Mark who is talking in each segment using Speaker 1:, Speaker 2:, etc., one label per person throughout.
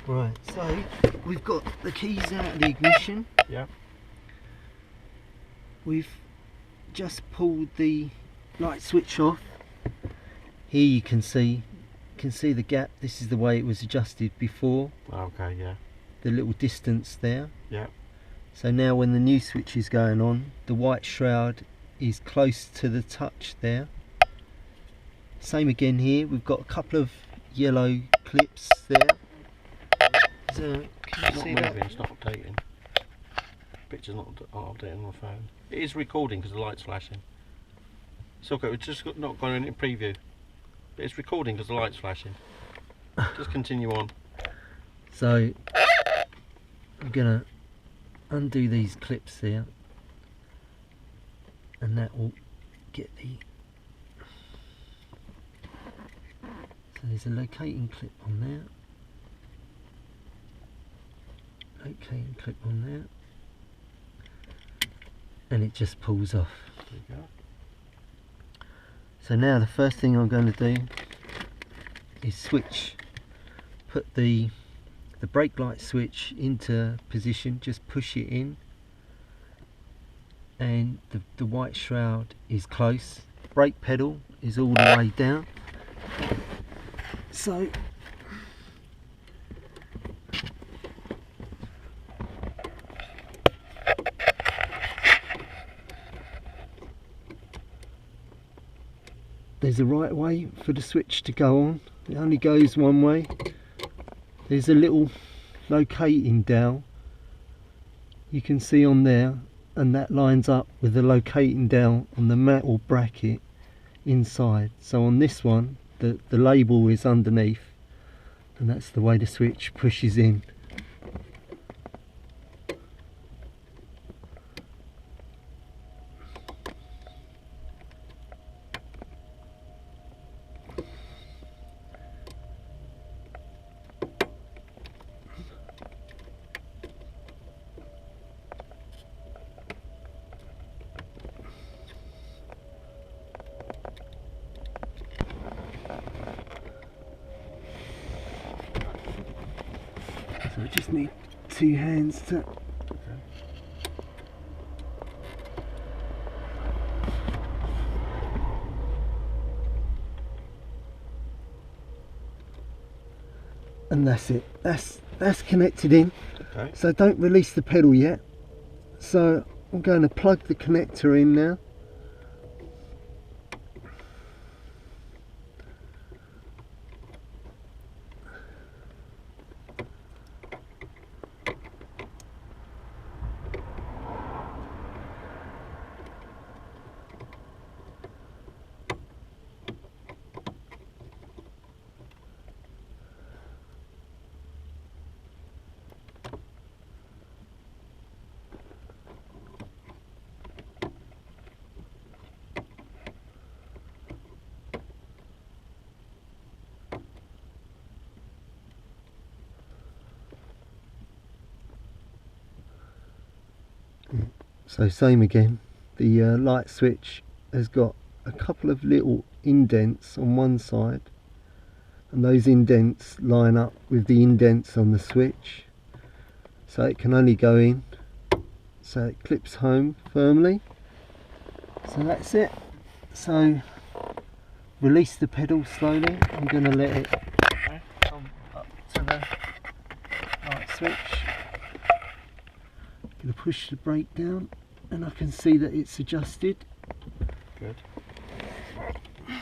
Speaker 1: Right, so we've got the keys out of the ignition.
Speaker 2: Yeah.
Speaker 1: We've just pulled the light switch off. Here you can see the gap. This is the way it was adjusted before.
Speaker 2: Okay, yeah.
Speaker 1: The little distance there.
Speaker 2: Yeah.
Speaker 1: So now when the new switch is going on, the white shroud is close to the touch there. Same again here, we've got a couple of yellow clips there. So, can you see that?
Speaker 2: It's not updating. Picture's not updating on my phone. It is recording because the light's flashing. It's okay, it's just not going in preview. But it's recording because the light's flashing. Just continue on.
Speaker 1: So, I'm gonna undo these clips there, and that will get the... So there's a locating clip on there. Locating clip on there. And it just pulls off.
Speaker 2: There you go.
Speaker 1: So now the first thing I'm going to do is switch, put the brake light switch into position, just push it in, and the white shroud is close, brake pedal is all the way down. So there's a right way for the switch to go on. It only goes one way. There's a little locating dowel you can see on there, and that lines up with the locating dowel on the metal bracket inside. So on this one the label is underneath, and that's the way the switch pushes in. So I just need two hands to... And that's it. That's connected in.
Speaker 2: Okay.
Speaker 1: So don't release the pedal yet. So I'm going to plug the connector in now. So same again, the light switch has got a couple of little indents on one side, and those indents line up with the indents on the switch, so it can only go in, so it clips home firmly. So that's it. So release the pedal slowly. I'm going to let it come up to the light switch. I'm going to push the brake down, and I can see that it's adjusted.
Speaker 2: Good.
Speaker 1: I'm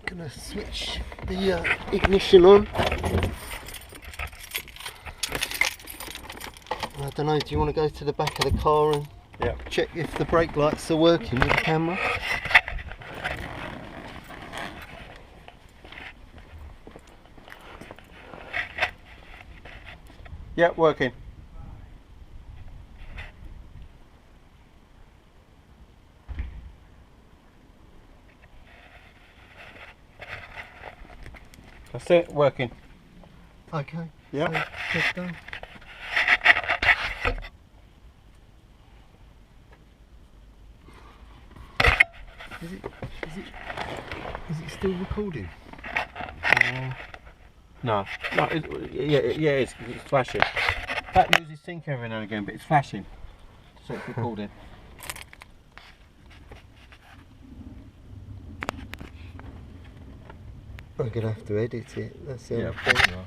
Speaker 1: going to switch the ignition on. I don't know, do you want to go to the back of the car and check if the brake lights are working with the camera?
Speaker 2: Yeah, working. That's it, working.
Speaker 1: Okay.
Speaker 2: Yeah.
Speaker 1: So, just go. Is it still recording?
Speaker 2: No, no, it's flashing. That loses sync every now and again, but it's flashing. So it's recording.
Speaker 1: I'm gonna have to edit it. That's the
Speaker 2: Yeah,
Speaker 1: only thing.